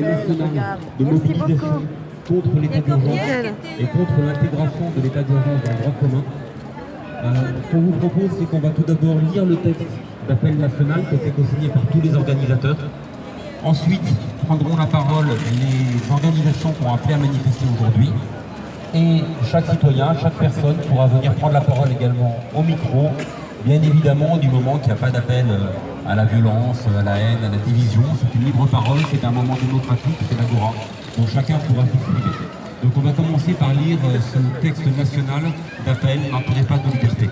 nationale de mobilisation contre l'état d'urgence et contre l'intégration de l'état d'urgence dans le droit commun. Ce qu'on vous propose, c'est qu'on va tout d'abord lire le texte d'appel national qui a été co-signé par tous les organisateurs. Ensuite, prendront la parole les organisations qui ont appelé à manifester aujourd'hui. Et chaque citoyen, chaque personne pourra venir prendre la parole également au micro, bien évidemment du moment qu'il n'y a pas d'appel à la violence, à la haine, à la division. C'est une libre parole, c'est un moment démocratique, c'est l'agora, donc chacun pourra s'exprimer. Donc on va commencer par lire ce texte national d'appel « N'entrez pas de liberté ».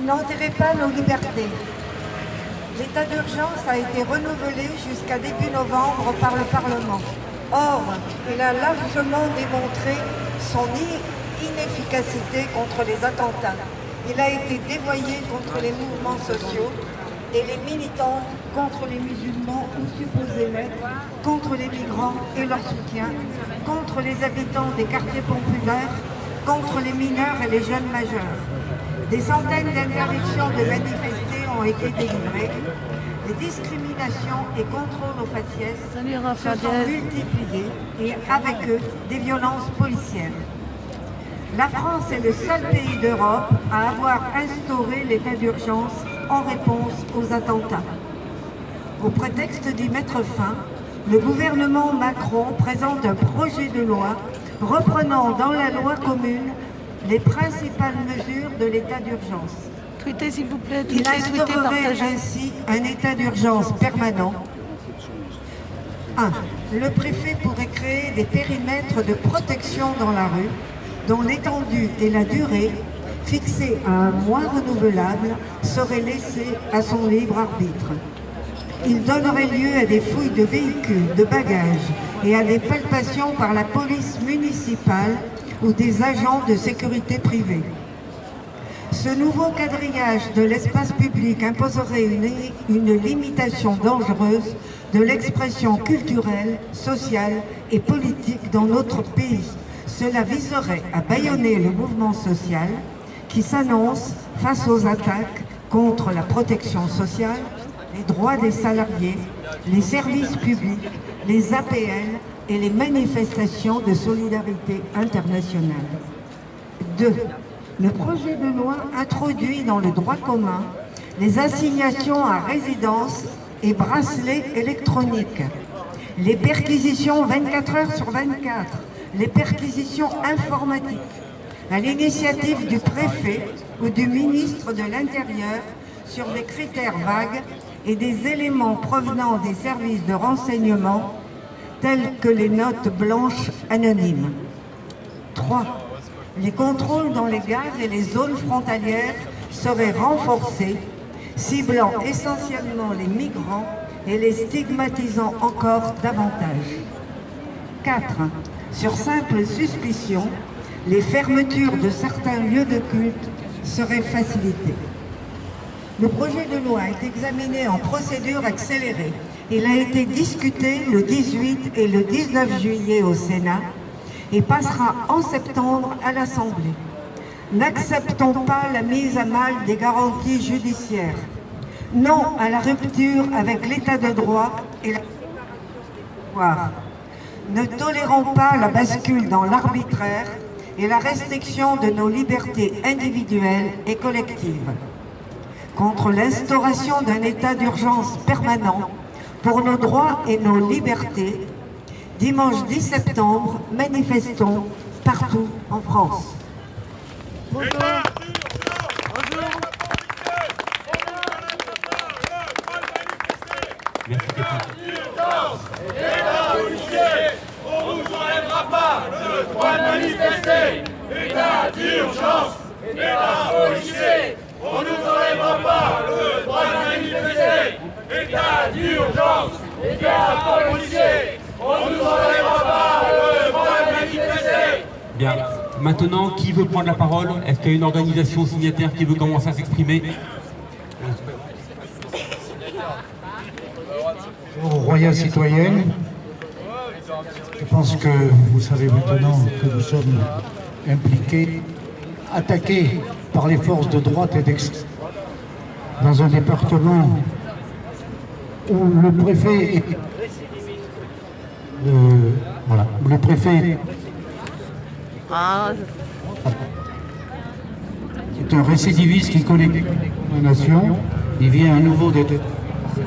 N'enterrez pas nos libertés. L'état d'urgence a été renouvelé jusqu'à début novembre par le Parlement. Or, il a largement démontré son inefficacité contre les attentats. Il a été dévoyé contre les mouvements sociaux et les militants contre les musulmans ou supposés l'être, contre les migrants et leur soutien, contre les habitants des quartiers populaires, contre les mineurs et les jeunes majeurs. Des centaines d'interdictions de manifester ont été délivrées. Les discriminations et contrôles aux faciès se sont multipliés et avec eux des violences policières. La France est le seul pays d'Europe à avoir instauré l'état d'urgence en réponse aux attentats. Au prétexte d'y mettre fin, le gouvernement Macron présente un projet de loi reprenant dans la loi commune les principales mesures de l'état d'urgence. Tweetez s'il vous plaît, il instaurerait ainsi un état d'urgence permanent. 1. Le préfet pourrait créer des périmètres de protection dans la rue, dont l'étendue et la durée, fixées à un mois renouvelable, seraient laissées à son libre arbitre. Il donnerait lieu à des fouilles de véhicules, de bagages et à des palpations par la police municipale ou des agents de sécurité privée. Ce nouveau quadrillage de l'espace public imposerait une limitation dangereuse de l'expression culturelle, sociale et politique dans notre pays. Cela viserait à bâillonner le mouvement social qui s'annonce face aux attaques contre la protection sociale, les droits des salariés, les services publics, les APL et les manifestations de solidarité internationale. 2. Le projet de loi introduit dans le droit commun les assignations à résidence et bracelets électroniques, les perquisitions 24 heures sur 24, les perquisitions informatiques, à l'initiative du préfet ou du ministre de l'Intérieur sur des critères vagues et des éléments provenant des services de renseignement tels que les notes blanches anonymes. 3. Les contrôles dans les gares et les zones frontalières seraient renforcés, ciblant essentiellement les migrants et les stigmatisant encore davantage. 4. Sur simple suspicion, les fermetures de certains lieux de culte seraient facilitées. Le projet de loi est examiné en procédure accélérée. Il a été discuté le 18 et le 19 juillet au Sénat et passera en septembre à l'Assemblée. N'acceptons pas la mise à mal des garanties judiciaires. Non à la rupture avec l'état de droit et la pouvoir. Ne tolérons pas la bascule dans l'arbitraire et la restriction de nos libertés individuelles et collectives. Contre l'instauration d'un état d'urgence permanent pour nos droits et nos libertés, dimanche 10 septembre, manifestons partout en France. Bonjour. Merci On ne vous enlèvera pas le droit de manifester. État d'urgence, État policier. On ne nous enlèvera pas le droit de manifester. État d'urgence, État policier. On ne nous enlèvera pas le droit de manifester. Bien. Maintenant, qui veut prendre la parole? Est-ce qu'il y a une organisation signataire qui veut commencer à s'exprimer? Bonjour, Royale Citoyenne. Je pense que vous savez maintenant que nous sommes impliqués attaqué par les forces de droite et d'extrême dans un département où le préfet est... voilà, le préfet est un récidiviste qui connaît les condamnations. Il vient à nouveau d'être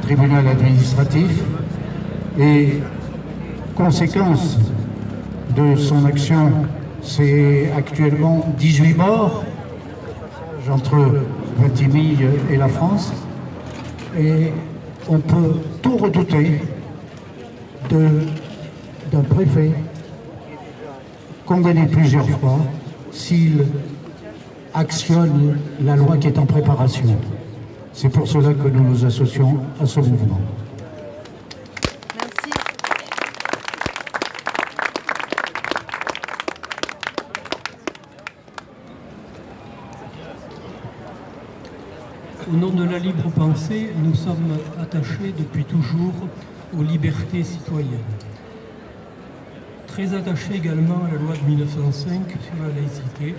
tribunal administratif et conséquence de son action, c'est actuellement 18 morts entre Vintimille et la France, et on peut tout redouter d'un préfet condamné plusieurs fois s'il actionne la loi qui est en préparation. C'est pour cela que nous nous associons à ce mouvement. Merci. Au nom de la libre pensée, nous sommes attachés depuis toujours aux libertés citoyennes. Très attachés également à la loi de 1905 sur la laïcité,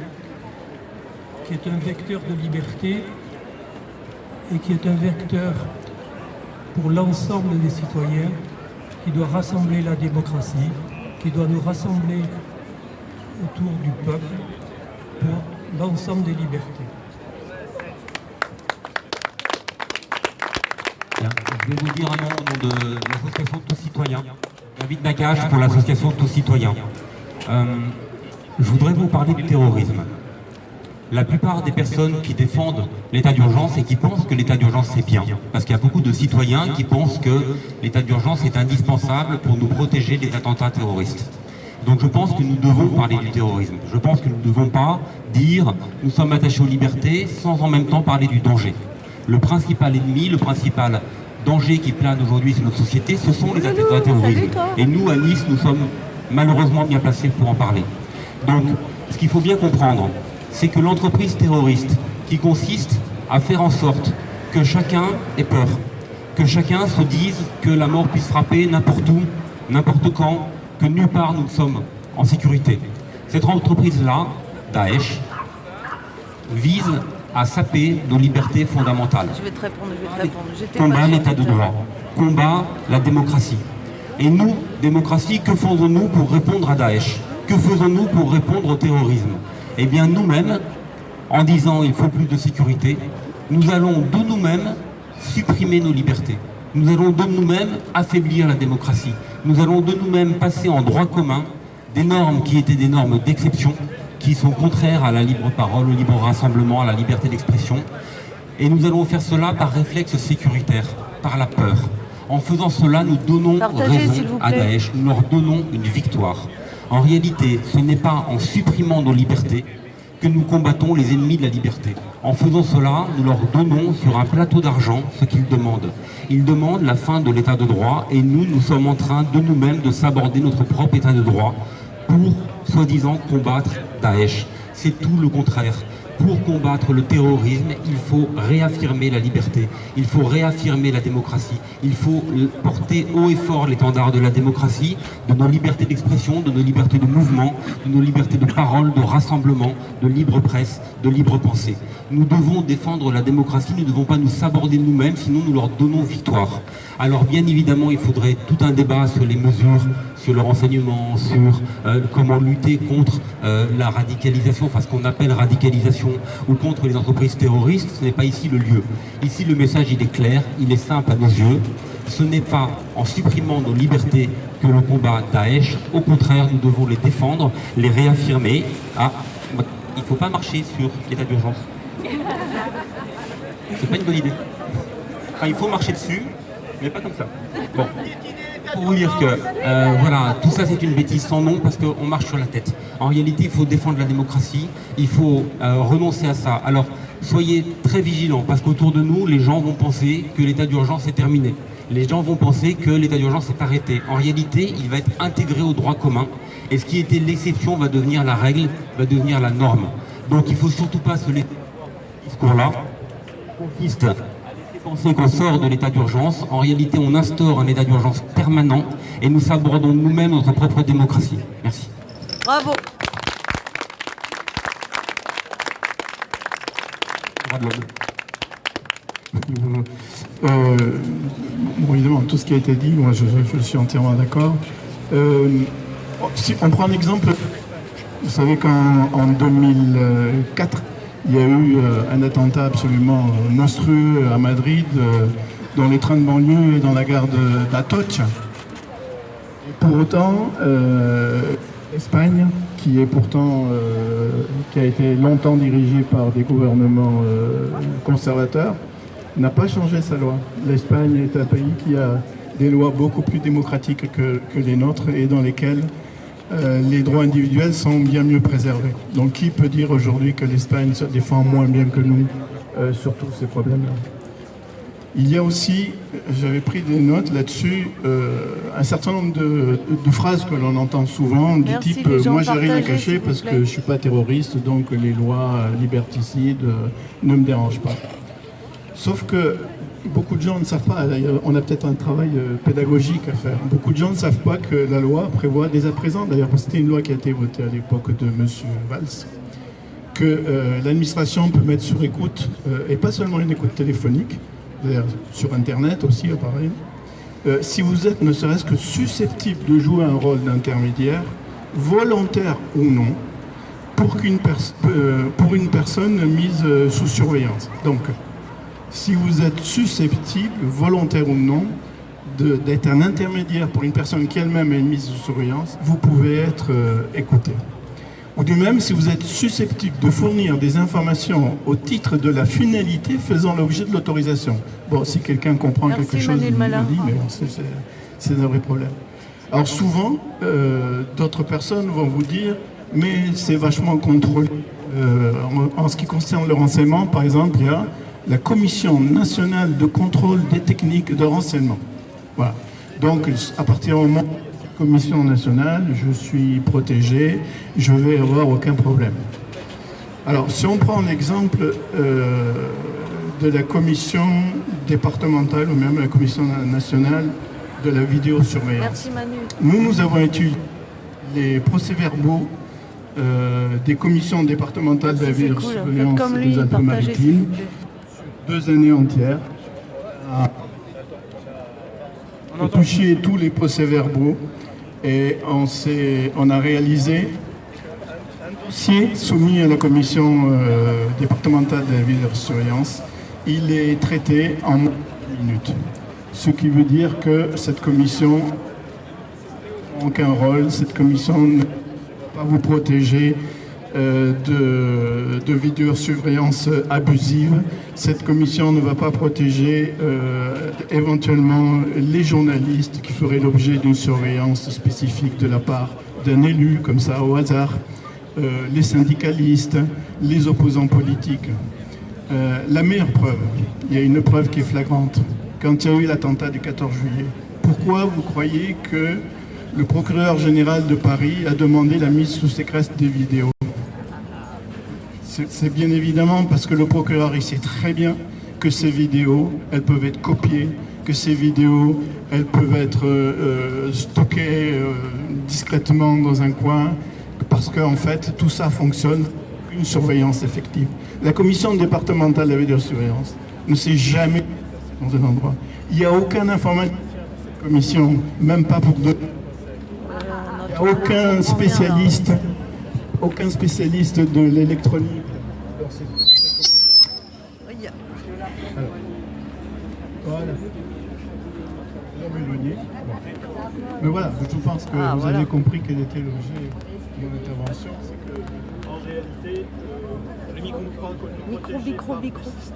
qui est un vecteur de liberté et qui est un vecteur pour l'ensemble des citoyens, qui doit rassembler la démocratie, qui doit nous rassembler autour du peuple pour l'ensemble des libertés. Je vais vous dire un nom au nom de l'association Tous Citoyens. David Nakache pour l'association Tous Citoyens. Je voudrais vous parler du terrorisme. La plupart des personnes qui défendent l'état d'urgence et qui pensent que l'état d'urgence c'est bien, parce qu'il y a beaucoup de citoyens qui pensent que l'état d'urgence est indispensable pour nous protéger des attentats terroristes. Donc je pense que nous devons parler du terrorisme. Je pense que nous ne devons pas dire nous sommes attachés aux libertés sans en même temps parler du danger. Le principal ennemi, le principal danger qui plane aujourd'hui sur notre société, ce sont les attentats terroristes. Et nous, à Nice, nous sommes malheureusement bien placés pour en parler. Donc, ce qu'il faut bien comprendre, c'est que l'entreprise terroriste, qui consiste à faire en sorte que chacun ait peur, que chacun se dise que la mort puisse frapper n'importe où, n'importe quand, que nulle part nous sommes en sécurité. Cette entreprise-là, Daesh, vise à saper nos libertés fondamentales. Je vais te répondre, Combat l'état de droit, combat la démocratie. Et nous, démocratie, que faisons-nous pour répondre à Daesh? Que faisons-nous pour répondre au terrorisme? Eh bien nous-mêmes, en disant il faut plus de sécurité, nous allons de nous-mêmes supprimer nos libertés. Nous allons de nous-mêmes affaiblir la démocratie. Nous allons de nous-mêmes passer en droit commun des normes qui étaient des normes d'exception, qui sont contraires à la libre parole, au libre rassemblement, à la liberté d'expression. Et nous allons faire cela par réflexe sécuritaire, par la peur. En faisant cela, nous donnons raison à Daesh, nous leur donnons une victoire. En réalité, ce n'est pas en supprimant nos libertés que nous combattons les ennemis de la liberté. En faisant cela, nous leur donnons sur un plateau d'argent ce qu'ils demandent. Ils demandent la fin de l'état de droit et nous sommes en train de nous-mêmes de s'aborder notre propre état de droit pour, soi-disant, combattre Daesh. C'est tout le contraire. Pour combattre le terrorisme, il faut réaffirmer la liberté, il faut réaffirmer la démocratie, il faut porter haut et fort l'étendard de la démocratie, de nos libertés d'expression, de nos libertés de mouvement, de nos libertés de parole, de rassemblement, de libre presse, de libre pensée. Nous devons défendre la démocratie, nous ne devons pas nous saborder nous-mêmes, sinon nous leur donnons victoire. Alors bien évidemment, il faudrait tout un débat sur les mesures, sur le renseignement, sur comment lutter contre la radicalisation, enfin ce qu'on appelle radicalisation, ou contre les entreprises terroristes. Ce n'est pas ici le lieu. Ici le message il est clair, il est simple à nos yeux. Ce n'est pas en supprimant nos libertés que l'on combat Daesh. Au contraire, nous devons les défendre, les réaffirmer. Ah, il ne faut pas marcher sur l'état d'urgence. C'est pas une bonne idée. Enfin, il faut marcher dessus, mais pas comme ça. Bon. Pour vous dire que voilà, tout ça c'est une bêtise sans nom parce qu'on marche sur la tête. En réalité, il faut défendre la démocratie, il faut renoncer à ça. Alors, soyez très vigilants parce qu'autour de nous, les gens vont penser que l'état d'urgence est terminé. Les gens vont penser que l'état d'urgence est arrêté. En réalité, il va être intégré au droit commun et ce qui était l'exception va devenir la règle, va devenir la norme. Donc, il ne faut surtout pas se laisser ce discours-là. Consiste à penser qu'on sort de l'état d'urgence. En réalité, on instaure un état d'urgence permanent et nous sabordons nous-mêmes notre propre démocratie. Merci. Bravo. droits de l'homme. Bon, évidemment, tout ce qui a été dit, moi je suis entièrement d'accord. Si on prend l'exemple, vous savez qu'en 2004, il y a eu un attentat absolument monstrueux à Madrid, dans les trains de banlieue et dans la gare d'Atocha. Pour autant, l'Espagne, qui est pourtant qui a été longtemps dirigée par des gouvernements conservateurs, n'a pas changé sa loi. L'Espagne est un pays qui a des lois beaucoup plus démocratiques que les nôtres et dans lesquelles les droits individuels sont bien mieux préservés. Donc qui peut dire aujourd'hui que l'Espagne se défend moins bien que nous sur tous ces problèmes-là? Il y a aussi, j'avais pris des notes là-dessus, un certain nombre de phrases que l'on entend souvent, du type « moi j'ai rien à cacher parce que je ne suis pas terroriste, donc les lois liberticides ne me dérangent pas ». Sauf que beaucoup de gens ne savent pas, on a peut-être un travail pédagogique à faire, beaucoup de gens ne savent pas que la loi prévoit dès à présent, d'ailleurs c'était une loi qui a été votée à l'époque de M. Valls, que l'administration peut mettre sur écoute, et pas seulement une écoute téléphonique, sur Internet aussi, pareil. Si vous êtes ne serait-ce que susceptible de jouer un rôle d'intermédiaire, volontaire ou non, pour une personne mise sous surveillance. Donc, si vous êtes susceptible, volontaire ou non, d'être un intermédiaire pour une personne qui elle-même est mise sous surveillance, vous pouvez être écouté. Ou du même, si vous êtes susceptible de fournir des informations au titre de la finalité faisant l'objet de l'autorisation. Bon, si quelqu'un comprend quelque chose, il me dit, mais bon, c'est un vrai problème. Alors souvent, d'autres personnes vont vous dire, mais c'est vachement contrôlé. En ce qui concerne le renseignement, par exemple, il y a la Commission nationale de contrôle des techniques de renseignement. Voilà. Donc, à partir du moment où Commission nationale, je suis protégé, je ne vais avoir aucun problème. Alors, si on prend l'exemple de la commission départementale ou même la commission nationale de la vidéosurveillance. Nous avons étudié les procès-verbaux des commissions départementales de la vidéosurveillance des Alpes-Maritimes, 2 années entières. On a touché tous les procès-verbaux et on a réalisé un dossier soumis à la commission départementale de la vidéosurveillance. Il est traité en 10 minutes. Ce qui veut dire que cette commission n'a aucun rôle, cette commission ne peut pas vous protéger de vidéosurveillance abusive. Cette commission ne va pas protéger éventuellement les journalistes qui feraient l'objet d'une surveillance spécifique de la part d'un élu, comme ça au hasard, les syndicalistes, les opposants politiques. La meilleure preuve, il y a une preuve qui est flagrante. Quand il y a eu l'attentat du 14 juillet, pourquoi vous croyez que le procureur général de Paris a demandé la mise sous séquestre des vidéos? C'est bien évidemment parce que le procureur il sait très bien que ces vidéos, elles peuvent être copiées, que ces vidéos, elles peuvent être stockées discrètement dans un coin, parce qu'en fait, tout ça fonctionne, une surveillance effective. La commission départementale de la vidéosurveillance ne s'est jamais dans un endroit. Il n'y a aucun informatique de la commission, même pas pour deux. Il n'y a aucun spécialiste de l'électronique. Voilà. Mais voilà, je pense que vous avez compris quel était l'objet de mon intervention. C'est que, en réalité, le micro administratif,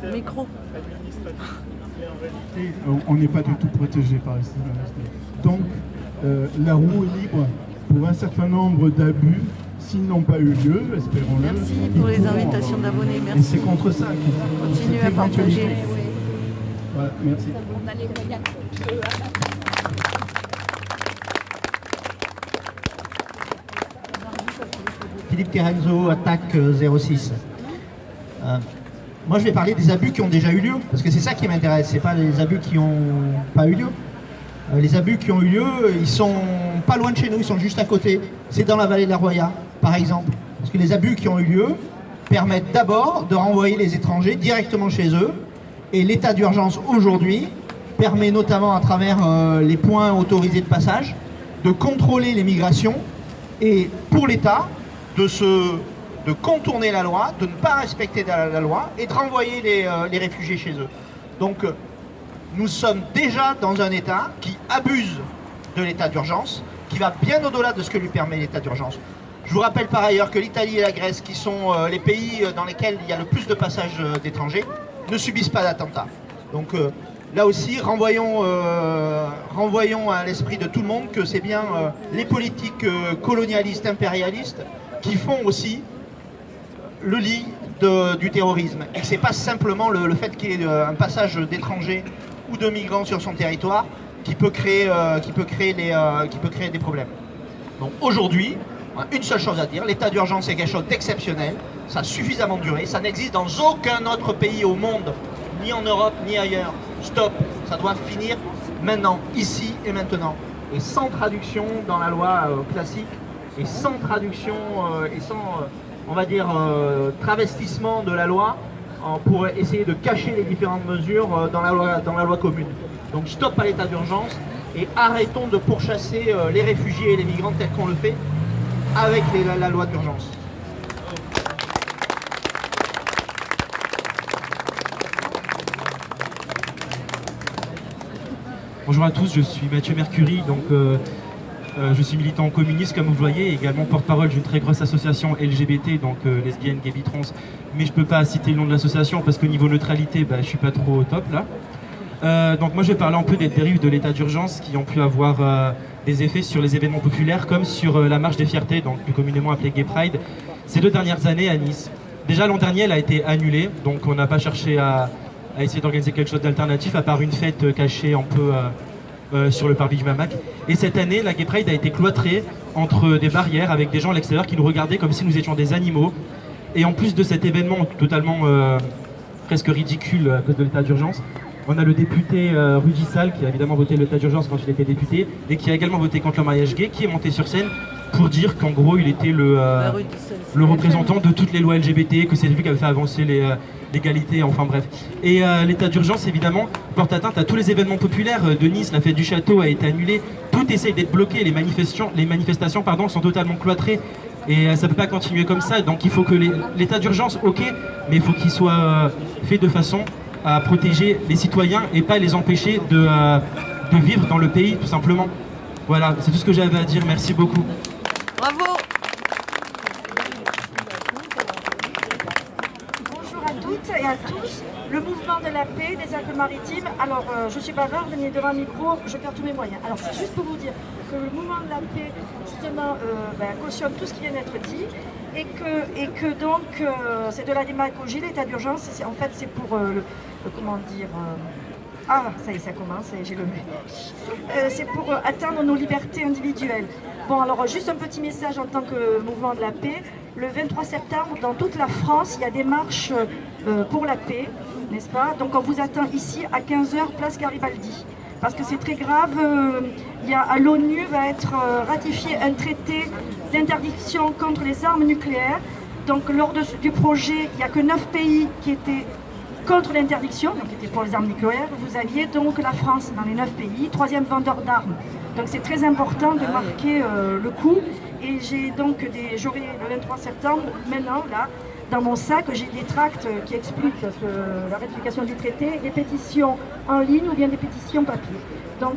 mais en réalité, on n'est pas du tout protégé par les systèmes. Donc, la roue est libre pour un certain nombre d'abus. S'ils n'ont pas eu lieu, espérons-le. Merci pour les invitations d'abonnés. Merci. Et c'est contre ça qu'il faut continuer à partager. Voilà, merci. Philippe Terenzo, Attaque 06. Moi, je vais parler des abus qui ont déjà eu lieu, parce que c'est ça qui m'intéresse, c'est pas les abus qui n'ont pas eu lieu. Les abus qui ont eu lieu, ils sont pas loin de chez nous, ils sont juste à côté. C'est dans la vallée de la Roya, par exemple. Parce que les abus qui ont eu lieu, permettent d'abord de renvoyer les étrangers directement chez eux. Et l'état d'urgence aujourd'hui permet notamment à travers les points autorisés de passage de contrôler les migrations et pour l'État de contourner la loi, de ne pas respecter la loi et de renvoyer les réfugiés chez eux. Donc nous sommes déjà dans un État qui abuse de l'état d'urgence, qui va bien au-delà de ce que lui permet l'état d'urgence. Je vous rappelle par ailleurs que l'Italie et la Grèce, qui sont les pays dans lesquels il y a le plus de passages d'étrangers, ne subissent pas d'attentats. Donc là aussi, renvoyons à l'esprit de tout le monde que c'est bien les politiques colonialistes, impérialistes, qui font aussi le lit du terrorisme. Et c'est pas simplement le fait qu'il y ait un passage d'étrangers ou de migrants sur son territoire qui peut créer des problèmes. Donc aujourd'hui, on a une seule chose à dire, l'état d'urgence est quelque chose d'exceptionnel, ça a suffisamment duré, ça n'existe dans aucun autre pays au monde, ni en Europe, ni ailleurs. Stop, ça doit finir maintenant, ici et maintenant. Et sans traduction dans la loi classique, et sans traduction, et sans, on va dire, travestissement de la loi, pour essayer de cacher les différentes mesures dans la loi commune. Donc stop à l'état d'urgence et arrêtons de pourchasser les réfugiés et les migrants tels qu'on le fait avec la loi d'urgence. Bonjour à tous, je suis Mathieu Mercury, donc je suis militant communiste comme vous voyez, également porte-parole d'une très grosse association LGBT, donc lesbiennes, gays, bi, trans, mais je peux pas citer le nom de l'association parce qu'au niveau neutralité, je suis pas trop au top là. Donc moi je vais parler un peu des dérives de l'état d'urgence qui ont pu avoir des effets sur les événements populaires comme sur la marche des fiertés, donc plus communément appelée Gay Pride, ces 2 dernières années à Nice. Déjà l'an dernier elle a été annulée, donc on n'a pas cherché à essayer d'organiser quelque chose d'alternatif à part une fête cachée un peu sur le parvis du Mamac. Et cette année la Gay Pride a été cloîtrée entre des barrières avec des gens à l'extérieur qui nous regardaient comme si nous étions des animaux. Et en plus de cet événement totalement presque ridicule à cause de l'état d'urgence, on a le député Rudy Sall qui a évidemment voté l'état d'urgence quand il était député et qui a également voté contre le mariage gay, qui est monté sur scène pour dire qu'en gros il était le représentant de toutes les lois LGBT, que c'est lui qui avait fait avancer l'égalité, enfin bref. Et l'état d'urgence évidemment porte atteinte à tous les événements populaires de Nice, la fête du château a été annulée, tout essaye d'être bloqué, les manifestations sont totalement cloîtrées. Et ça ne peut pas continuer comme ça, donc il faut que l'état d'urgence, ok, mais il faut qu'il soit fait de façon à protéger les citoyens et pas les empêcher de vivre dans le pays, tout simplement. Voilà, c'est tout ce que j'avais à dire, merci beaucoup. Bravo. Bonjour à toutes et à tous. Le mouvement de la paix des Alpes-Maritimes. Alors, je suis bavarde, venez devant un micro, je perds tous mes moyens. Alors, c'est juste pour vous dire que le mouvement de la paix, justement, cautionne tout ce qui vient d'être dit et que donc, c'est de la démagogie, l'état d'urgence. En fait, c'est pour, comment dire... Ah, ça y est, ça commence, et j'ai le nez. C'est pour atteindre nos libertés individuelles. Bon, alors, juste un petit message en tant que mouvement de la paix. Le 23 septembre, dans toute la France, il y a des marches pour la paix, n'est-ce pas? Donc, on vous attend ici à 15 h, place Garibaldi. Parce que c'est très grave, à l'ONU va être ratifié un traité d'interdiction contre les armes nucléaires. Donc, lors du projet, il n'y a que 9 pays qui étaient contre l'interdiction, donc qui étaient pour les armes nucléaires. Vous aviez donc la France dans les 9 pays, 3e vendeur d'armes. Donc c'est très important de marquer le coup. Et j'aurai le 23 septembre, maintenant, là, dans mon sac, j'ai des tracts qui expliquent la ratification du traité, des pétitions en ligne ou bien des pétitions papier. Donc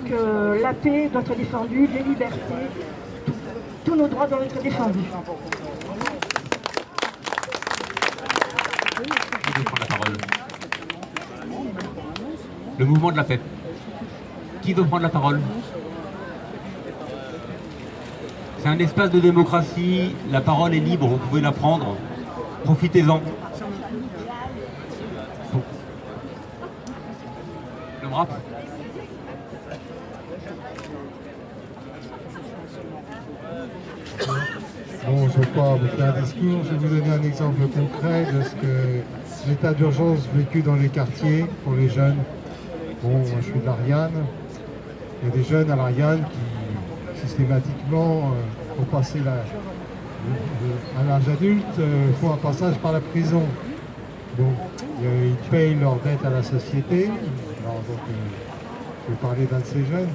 la paix doit être défendue, les libertés, tous nos droits doivent être défendus. Qui veut prendre la parole? Le mouvement de la paix. Qui veut prendre la parole? C'est un espace de démocratie, la parole est libre, vous pouvez la prendre. Profitez-en. Le rap. Bon, je ne vais pas vous faire un discours, je vais vous donner un exemple concret de ce que l'état d'urgence vécu dans les quartiers pour les jeunes. Bon, moi je suis de l'Ariane, il y a des jeunes à l'Ariane qui systématiquement ont passé à l'âge adulte, font un passage par la prison. Donc, ils payent leur dette à la société. Alors, donc, je vais parler d'un de ces jeunes.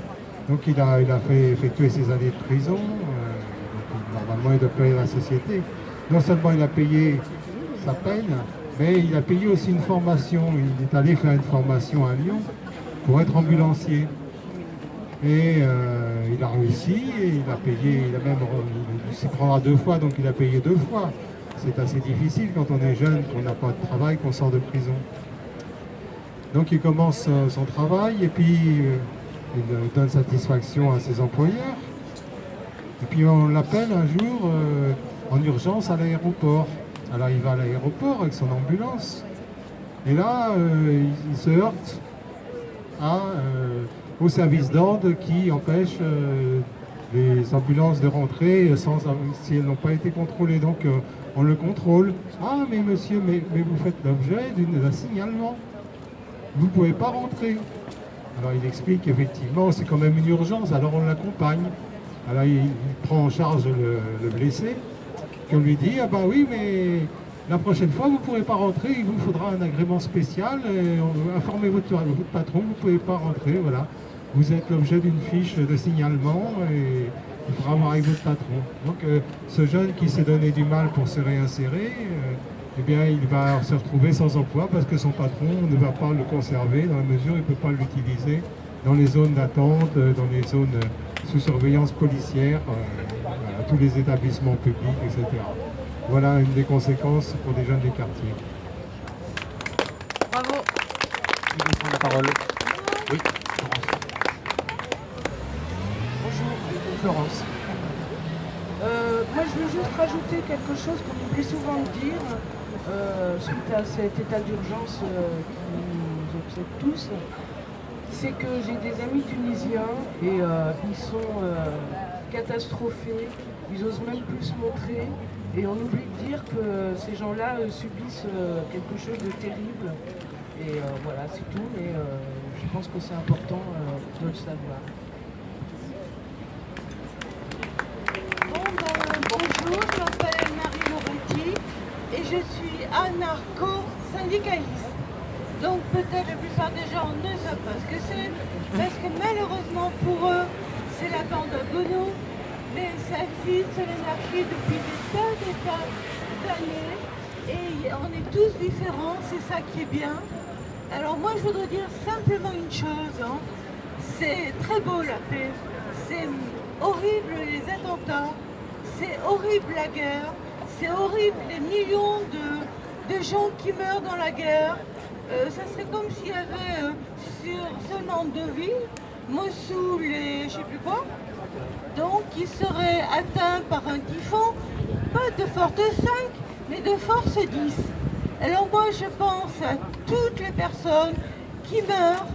Donc, il a fait effectuer ses années de prison. Donc, normalement, il doit payer à la société. Non seulement il a payé sa peine, mais il a payé aussi une formation. Il est allé faire une formation à Lyon pour être ambulancier. Et il a réussi, et il a payé, il s'y prendra 2 fois, donc il a payé 2 fois. C'est assez difficile quand on est jeune, qu'on n'a pas de travail, qu'on sort de prison. Donc il commence son travail, et puis il donne satisfaction à ses employeurs. Et puis on l'appelle un jour en urgence à l'aéroport. Alors il va à l'aéroport avec son ambulance. Et là, il se heurte au service d'ordre qui empêche les ambulances de rentrer si elles n'ont pas été contrôlées. Donc on le contrôle. Ah mais monsieur, mais vous faites l'objet d'un signalement. Vous ne pouvez pas rentrer. Alors il explique qu'effectivement c'est quand même une urgence, alors on l'accompagne. Alors il prend en charge le blessé, puis on lui dit, ah ben oui, mais la prochaine fois vous ne pourrez pas rentrer, il vous faudra un agrément spécial, informez votre patron, vous ne pouvez pas rentrer, voilà. Vous êtes l'objet d'une fiche de signalement et il faudra voir avec votre patron. Donc ce jeune qui s'est donné du mal pour se réinsérer, eh bien il va se retrouver sans emploi parce que son patron ne va pas le conserver dans la mesure où il ne peut pas l'utiliser dans les zones d'attente, dans les zones sous surveillance policière, tous les établissements publics, etc. Voilà une des conséquences pour des jeunes des quartiers. Bravo. Qui veut prendre la parole? Oui, Florence. Moi je veux juste rajouter quelque chose qu'on oublie souvent de dire suite à cet état d'urgence qui nous obsède tous. C'est que j'ai des amis tunisiens et ils sont catastrophés, ils osent même plus se montrer et on oublie de dire que ces gens-là subissent quelque chose de terrible et voilà c'est tout, mais je pense que c'est important de le savoir. Bonjour, je m'appelle Marie Moretti et je suis anarcho-syndicaliste. Donc peut-être la plupart des gens ne savent pas ce que c'est, parce que malheureusement pour eux, c'est la bande à Bono, mais ça existe l'anarchie depuis des tas d'années, et on est tous différents, c'est ça qui est bien. Alors moi je voudrais dire simplement une chose, hein. C'est très beau la paix, c'est horrible les attentats, c'est horrible la guerre, c'est horrible les millions de gens qui meurent dans la guerre. Ça serait comme s'il y avait sur seulement 2 villes, Mossoul et je sais plus quoi, donc qui seraient atteints par un typhon, pas de force 5, mais de force 10. Alors moi je pense à toutes les personnes qui meurent,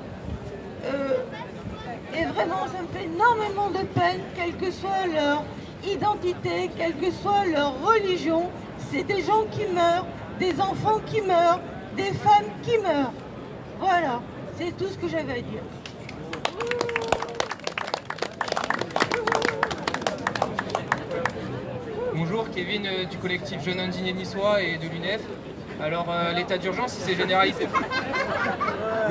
et vraiment ça me fait énormément de peine, quelle que soit leur identité, quelle que soit leur religion, c'est des gens qui meurent, des enfants qui meurent, des femmes qui meurent. Voilà, c'est tout ce que j'avais à dire. Bonjour, Kevin du collectif Jeunes Indignés Niçois et de l'UNEF. Alors l'état d'urgence il s'est généralisé.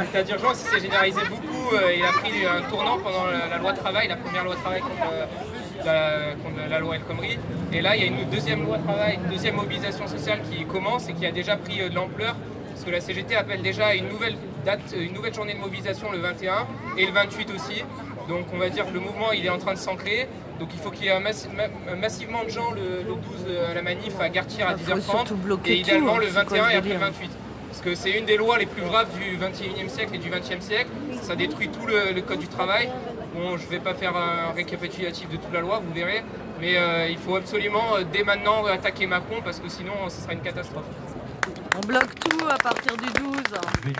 L'état d'urgence il s'est généralisé beaucoup, il a pris un tournant pendant la loi travail, la première loi travail contre la loi El Khomri. Et là il y a une deuxième loi travail, une deuxième mobilisation sociale qui commence et qui a déjà pris de l'ampleur. Parce que la CGT appelle déjà une nouvelle date, une nouvelle journée de mobilisation le 21 et le 28 aussi. Donc on va dire que le mouvement il est en train de s'ancrer. Donc il faut qu'il y ait massivement de gens le 12 à la manif à Gartier à 10h30 et idéalement le 21 et après le 28. Parce que c'est une des lois les plus graves du 21e siècle et du 20e siècle. Ça détruit tout le code du travail. Bon, je ne vais pas faire un récapitulatif de toute la loi, vous verrez. Mais il faut absolument dès maintenant attaquer Macron parce que sinon ce sera une catastrophe. On bloque tout à partir du 12. Je vais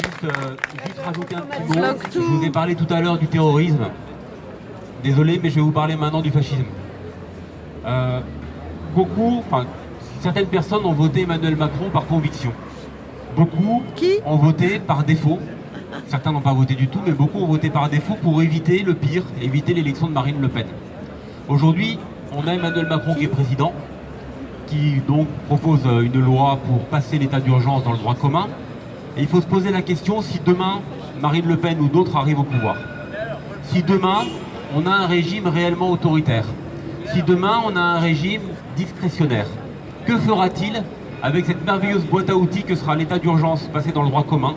juste rajouter un petit mot. Je vous ai parlé tout à l'heure du terrorisme. Désolé, mais je vais vous parler maintenant du fascisme. Certaines personnes ont voté Emmanuel Macron par conviction. Beaucoup ont voté par défaut. Certains n'ont pas voté du tout, mais beaucoup ont voté par défaut pour éviter le pire, éviter l'élection de Marine Le Pen. Aujourd'hui, on a Emmanuel Macron qui est président. qui donc propose une loi pour passer l'état d'urgence dans le droit commun. Et il faut se poser la question si demain, Marine Le Pen ou d'autres arrivent au pouvoir. Si demain, on a un régime réellement autoritaire. Si demain, on a un régime discrétionnaire. Que fera-t-il avec cette merveilleuse boîte à outils que sera l'état d'urgence passé dans le droit commun?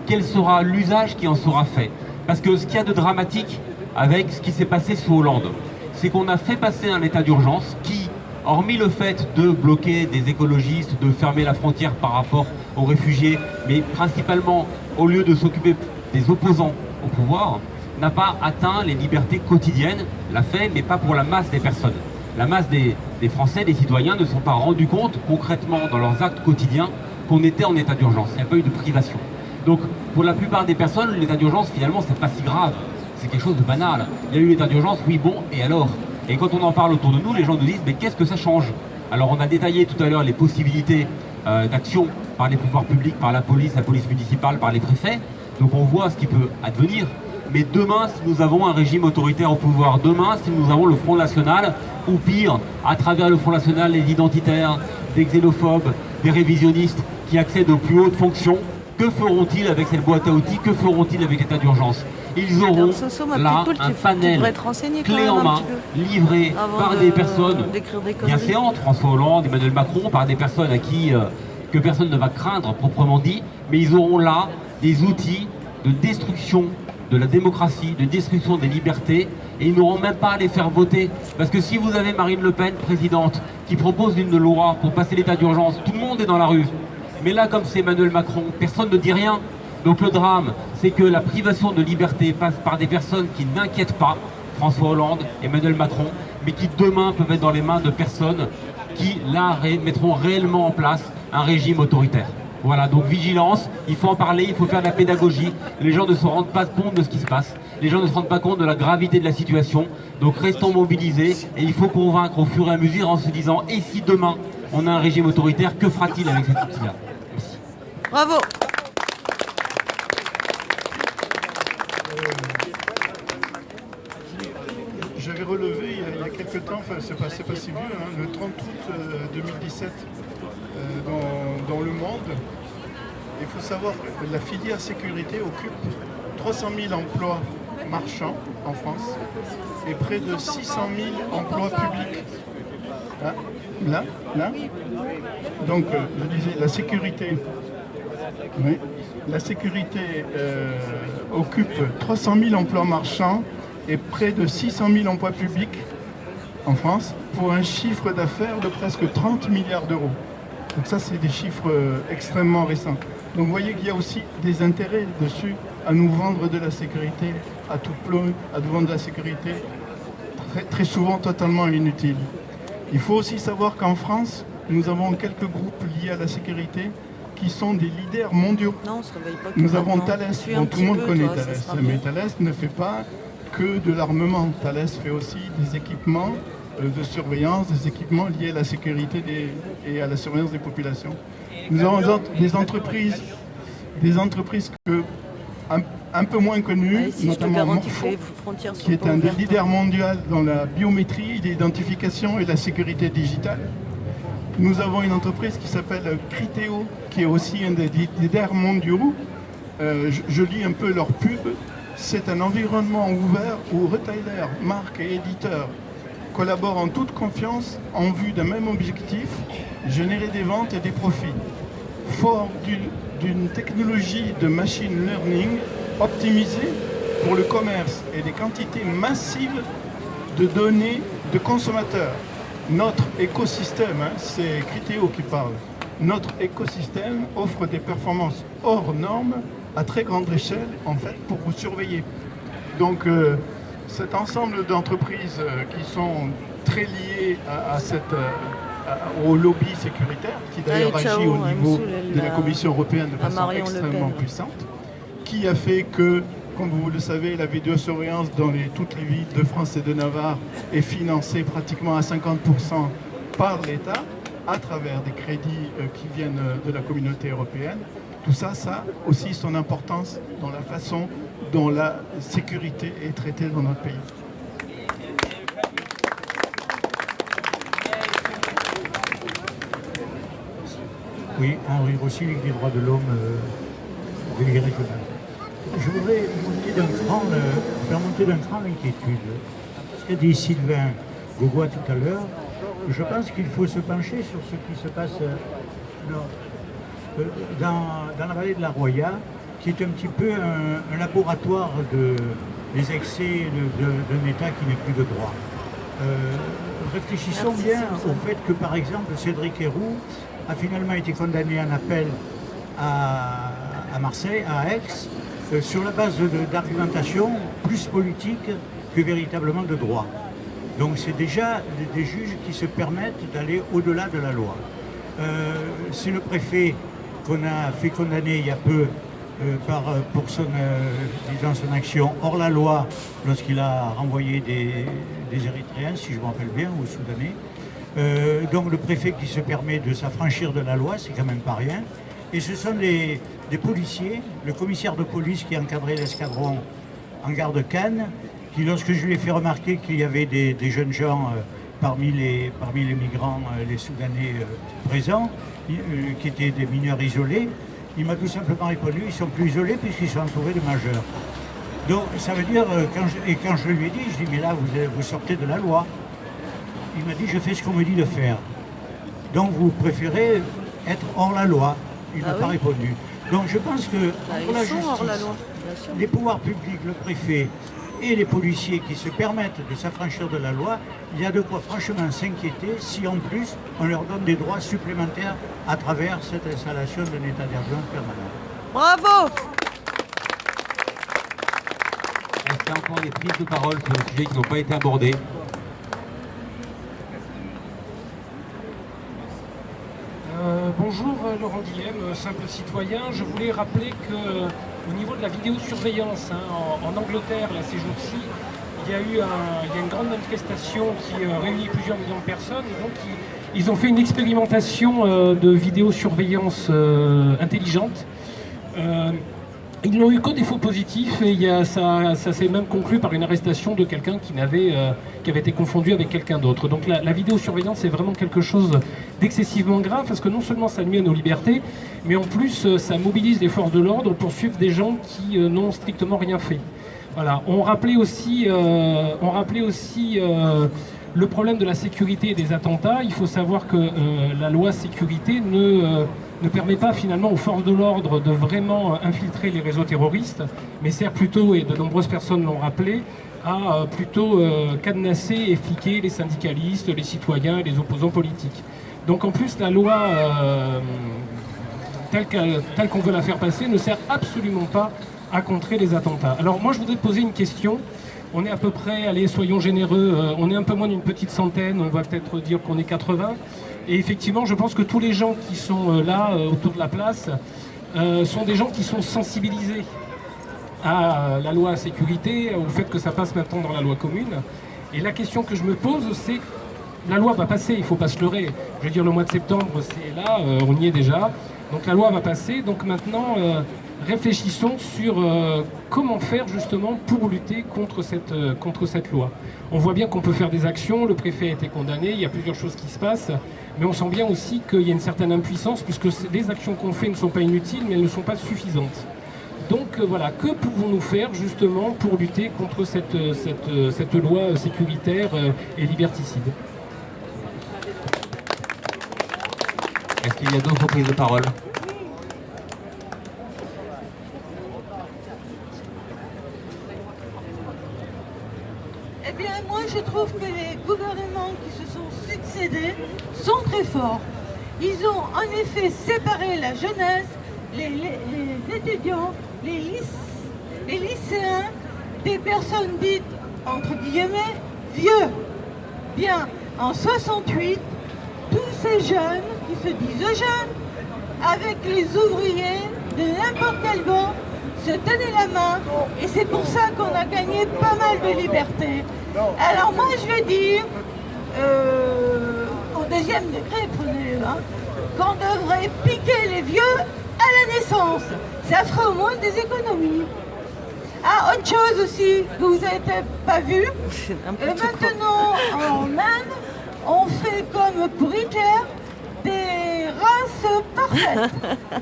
Quel sera l'usage qui en sera fait? Parce que ce qu'il y a de dramatique avec ce qui s'est passé sous Hollande, c'est qu'on a fait passer un état d'urgence qui, hormis le fait de bloquer des écologistes, de fermer la frontière par rapport aux réfugiés, mais principalement au lieu de s'occuper des opposants au pouvoir, n'a pas atteint les libertés quotidiennes, l'a fait, mais pas pour la masse des personnes. La masse des Français, des citoyens ne sont pas rendus compte concrètement dans leurs actes quotidiens qu'on était en état d'urgence. Il n'y a pas eu de privation. Donc pour la plupart des personnes, l'état d'urgence finalement c'est pas si grave. C'est quelque chose de banal. Il y a eu l'état d'urgence, oui bon, et alors? Et quand on en parle autour de nous, les gens nous disent mais qu'est-ce que ça change? Alors on a détaillé tout à l'heure les possibilités d'action par les pouvoirs publics, par la police municipale, par les préfets. Donc on voit ce qui peut advenir. Mais demain, si nous avons un régime autoritaire au pouvoir, demain, si nous avons le Front National, ou pire, à travers le Front National, les identitaires, des xénophobes, des révisionnistes qui accèdent aux plus hautes fonctions, que feront-ils avec cette boîte à outils? Que feront-ils avec l'état d'urgence? Ils auront là un panel clé en main, livré par des personnes bienséantes, François Hollande, Emmanuel Macron, par des personnes à qui que personne ne va craindre proprement dit, mais ils auront là des outils de destruction de la démocratie, de destruction des libertés, et ils n'auront même pas à les faire voter. Parce que si vous avez Marine Le Pen, présidente, qui propose une loi pour passer l'état d'urgence, tout le monde est dans la rue. Mais là, comme c'est Emmanuel Macron, personne ne dit rien. Donc le drame, c'est que la privation de liberté passe par des personnes qui n'inquiètent pas François Hollande, Emmanuel Macron, mais qui demain peuvent être dans les mains de personnes qui, là, mettront réellement en place un régime autoritaire. Voilà, donc vigilance, il faut en parler, il faut faire de la pédagogie. Les gens ne se rendent pas compte de ce qui se passe. Les gens ne se rendent pas compte de la gravité de la situation. Donc restons mobilisés et il faut convaincre au fur et à mesure en se disant et si demain on a un régime autoritaire, que fera-t-il avec cet outil-là? Merci. Bravo. J'avais relevé il y a quelques temps, enfin c'est pas si vieux, hein, le 30 août 2017 dans Le Monde. Il faut savoir que la filière sécurité occupe 300 000 emplois marchands en France et près de 600 000 emplois publics. Hein, là. Donc, je disais, la sécurité, oui, la sécurité occupe 300 000 emplois marchands et près de 600 000 emplois publics en France pour un chiffre d'affaires de presque 30 milliards d'euros. Donc ça, c'est des chiffres extrêmement récents. Donc vous voyez qu'il y a aussi des intérêts dessus à nous vendre de la sécurité à tout plomb, à nous vendre de la sécurité très souvent totalement inutile. Il faut aussi savoir qu'en France, nous avons quelques groupes liés à la sécurité qui sont des leaders mondiaux. Non, on se réveille pas. Nous avons Thales, dont tout le monde connaît Thales, mais Thales ne fait pas que de l'armement. Thales fait aussi des équipements de surveillance, des équipements liés à la sécurité et à la surveillance des populations. Nous avons des entreprises que, un peu moins connues, notamment Morpho, qui est un des leaders mondiaux dans la biométrie, l'identification et la sécurité digitale. Nous avons une entreprise qui s'appelle Criteo, qui est aussi un des leaders mondiaux. Je lis un peu leur pub. C'est un environnement ouvert où retailers, marques et éditeurs collaborent en toute confiance en vue d'un même objectif, générer des ventes et des profits. Fort d'une technologie de machine learning optimisée pour le commerce et des quantités massives de données de consommateurs. Notre écosystème, hein, c'est Criteo qui parle, notre écosystème offre des performances hors normes à très grande échelle, en fait, pour vous surveiller. Donc, cet ensemble d'entreprises qui sont très liées au lobby sécuritaire, qui d'ailleurs agit au niveau de la Commission européenne de façon extrêmement puissante, qui a fait que, comme vous le savez, la vidéosurveillance dans toutes les villes de France et de Navarre est financée pratiquement à 50% par l'État, à travers des crédits qui viennent de la communauté européenne. Tout ça, ça a aussi son importance dans la façon dont la sécurité est traitée dans notre pays. Oui, Henri Rossi, Ligue des droits de l'homme, délégué régional. Je voudrais faire monter d'un cran l'inquiétude. Ce qu'a dit Sylvain Gaugois tout à l'heure, je pense qu'il faut se pencher sur ce qui se passe dans la vallée de la Roya, qui est un petit peu un laboratoire des excès d'un État qui n'est plus de droit. Réfléchissons bien au fait que, par exemple, Cédric Héroux a finalement été condamné en appel à Marseille, à Aix, sur la base d'argumentation plus politique que véritablement de droit. Donc c'est déjà des juges qui se permettent d'aller au-delà de la loi. C'est le préfet qu'on a fait condamner il y a peu pour son action hors la loi lorsqu'il a renvoyé des Érythréens, si je me rappelle bien, ou Soudanais. Donc le préfet qui se permet de s'affranchir de la loi, c'est quand même pas rien. Et ce sont des policiers, le commissaire de police qui encadrait l'escadron en gare de Cannes, qui, lorsque je lui ai fait remarquer qu'il y avait des jeunes gens parmi les migrants, les Soudanais présents, qui étaient des mineurs isolés, il m'a tout simplement répondu, ils sont plus isolés puisqu'ils sont entourés de majeurs. Donc ça veut dire, quand je lui ai dit, je dis mais là vous sortez de la loi. Il m'a dit je fais ce qu'on me dit de faire. Donc vous préférez être hors la loi. Il n'a pas répondu. Donc je pense que pour la justice, les pouvoirs publics, le préfet et les policiers qui se permettent de s'affranchir de la loi, il y a de quoi franchement s'inquiéter si en plus on leur donne des droits supplémentaires à travers cette installation d'un état d'urgence permanent. Bravo! Est-ce qu'il y a encore des prises de parole sur le sujet qui n'ont pas été abordés? Bonjour, Laurent Guillem, simple citoyen. Je voulais rappeler qu'au niveau de la vidéosurveillance, en Angleterre, là, ces jours-ci, il y a une grande manifestation qui réunit plusieurs millions de personnes. Et donc, ils ont fait une expérimentation de vidéosurveillance intelligente. Ils n'ont eu que des faux positifs et ça s'est même conclu par une arrestation de quelqu'un qui avait été confondu avec quelqu'un d'autre. Donc la vidéosurveillance est vraiment quelque chose d'excessivement grave parce que non seulement ça nuit à nos libertés, mais en plus ça mobilise les forces de l'ordre pour suivre des gens qui n'ont strictement rien fait. Voilà. On rappelait aussi le problème de la sécurité et des attentats. Il faut savoir que la loi sécurité ne permet pas finalement aux forces de l'ordre de vraiment infiltrer les réseaux terroristes, mais sert plutôt, et de nombreuses personnes l'ont rappelé, à plutôt cadenasser et fliquer les syndicalistes, les citoyens et les opposants politiques. Donc en plus la loi telle qu'on veut la faire passer ne sert absolument pas à contrer les attentats. Alors moi je voudrais poser une question. On est à peu près, allez soyons généreux, on est un peu moins d'une petite centaine, on va peut-être dire qu'on est 80. Et effectivement, je pense que tous les gens qui sont là, autour de la place, sont des gens qui sont sensibilisés à la loi sécurité, au fait que ça passe maintenant dans la loi commune. Et la question que je me pose, c'est, la loi va passer, il ne faut pas se leurrer. Je veux dire, le mois de septembre, c'est là, on y est déjà. Donc la loi va passer, donc maintenant, réfléchissons sur comment faire justement pour lutter contre cette loi. On voit bien qu'on peut faire des actions, le préfet a été condamné, il y a plusieurs choses qui se passent, mais on sent bien aussi qu'il y a une certaine impuissance puisque les actions qu'on fait ne sont pas inutiles, mais elles ne sont pas suffisantes. Donc voilà, que pouvons-nous faire justement pour lutter contre cette loi sécuritaire et liberticide? Est-ce qu'il y a d'autres prises de parole? Eh bien, moi, je trouve que les gouvernements qui se sont succédés sont très forts. Ils ont en effet séparé la jeunesse, les étudiants, les lycéens, des personnes dites, entre guillemets, vieux. Bien, en 68, tous ces jeunes qui se disent jeunes, avec les ouvriers de n'importe quel bord, se tenaient la main, et c'est pour ça qu'on a gagné pas mal de liberté. Alors moi je vais dire, au deuxième degré, prenez-le, qu'on devrait piquer les vieux à la naissance. Ça ferait au moins des économies. Ah, autre chose aussi que vous n'avez pas vu, maintenant en Inde, on fait comme pour Hitler, des races parfaites.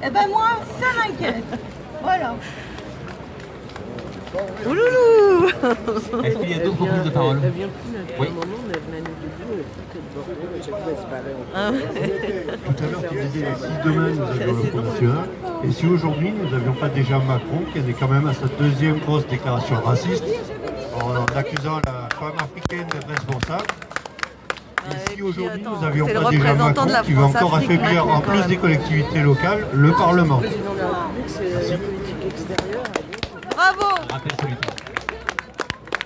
Et ben moi, ça m'inquiète. Voilà. Ouloulou. Est-ce qu'il y a d'autres prises de parole? Oui. Tout à l'heure, tu disais si demain nous avions le Front National, et si aujourd'hui nous n'avions pas déjà Macron qui en est quand même à sa deuxième grosse déclaration raciste, en accusant la femme africaine d'être responsable. Et si aujourd'hui nous n'avions pas déjà Macron qui veut encore affaiblir en plus des collectivités locales le Parlement. Merci. Bravo.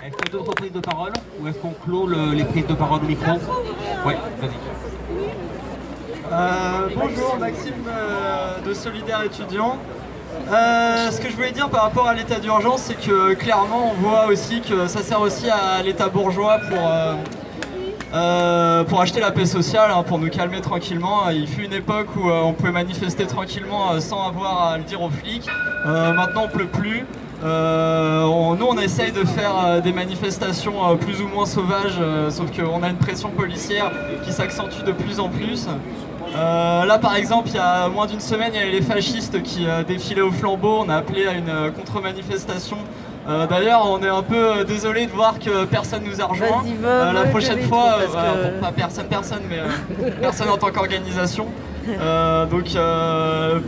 Est-ce qu'il y a d'autres prises de parole ou est-ce qu'on clôt les prises de parole au micro? Oui, vas-y. Bonjour, Maxime de Solidaire Étudiant. Ce que je voulais dire par rapport à l'état d'urgence, c'est que clairement on voit aussi que ça sert aussi à l'état bourgeois pour acheter la paix sociale, hein, pour nous calmer tranquillement. Il fut une époque où on pouvait manifester tranquillement sans avoir à le dire aux flics. Maintenant on ne peut plus. Nous on essaye de faire des manifestations plus ou moins sauvages, sauf qu'on a une pression policière qui s'accentue de plus en plus. Là par exemple il y a moins d'une semaine il y avait les fascistes qui défilaient au flambeau, on a appelé à une contre-manifestation. D'ailleurs on est un peu désolé de voir que personne nous a rejoint. La prochaine fois, bon, pas personne mais personne en tant qu'organisation. Donc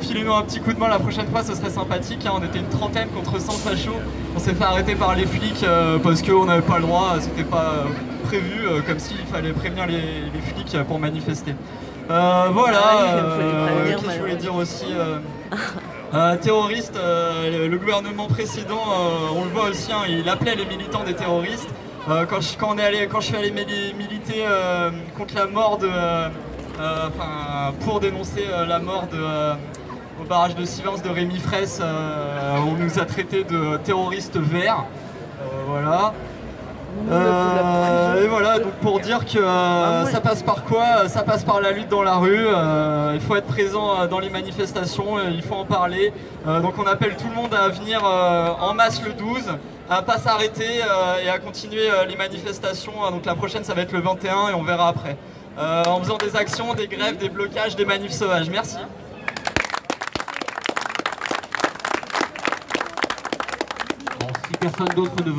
filez-nous un petit coup de main la prochaine fois, ce serait sympathique, hein. On était une trentaine contre 100 fachos. On s'est fait arrêter par les flics parce qu'on n'avait pas le droit, c'était pas prévu, comme s'il fallait prévenir les flics pour manifester. Voilà, qu'est-ce que je voulais dire aussi terroriste, le gouvernement précédent, on le voit aussi, hein, il appelait les militants des terroristes. Quand je suis allé militer contre la mort de... pour dénoncer la mort au barrage de Sivens de Rémi Fraisse, on nous a traités de terroristes verts. Voilà. Et voilà, donc pour dire que ça passe par quoi? Ça passe par la lutte dans la rue, il faut être présent dans les manifestations, il faut en parler. Donc on appelle tout le monde à venir en masse le 12, à pas s'arrêter et à continuer les manifestations. Donc la prochaine ça va être le 21 et on verra après. En faisant des actions, des grèves, des blocages, des manifs sauvages. Merci. Si personne d'autre ne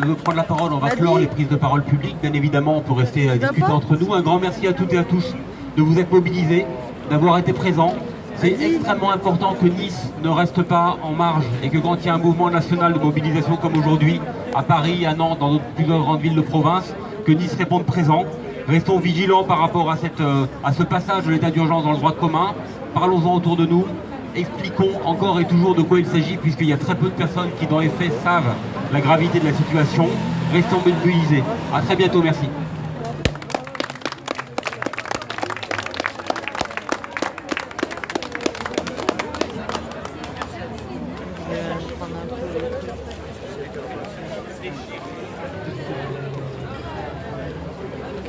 veut prendre la parole, on va clore les prises de parole publiques. Bien évidemment, on peut rester discuter entre nous. Un grand merci à toutes et à tous de vous être mobilisés, d'avoir été présents. C'est extrêmement important que Nice ne reste pas en marge et que quand il y a un mouvement national de mobilisation comme aujourd'hui, à Paris, à Nantes, dans plusieurs grandes villes de province, que Nice réponde présent. Restons vigilants par rapport à ce passage de l'état d'urgence dans le droit commun. Parlons-en autour de nous. Expliquons encore et toujours de quoi il s'agit, puisqu'il y a très peu de personnes qui, dans les faits, savent la gravité de la situation. Restons mobilisés. À très bientôt, merci.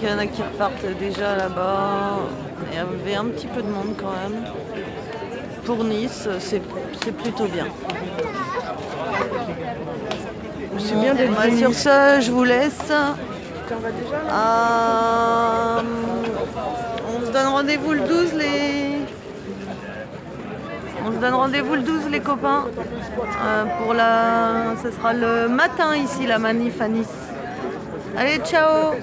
Il y en a qui repartent déjà là-bas. Il y avait un petit peu de monde quand même. Pour Nice, c'est plutôt bien. C'est bien d'être venu. Sur ce, je vous laisse. On se donne rendez-vous le 12 les copains. Ce sera le matin ici la manif à Nice. Allez, ciao.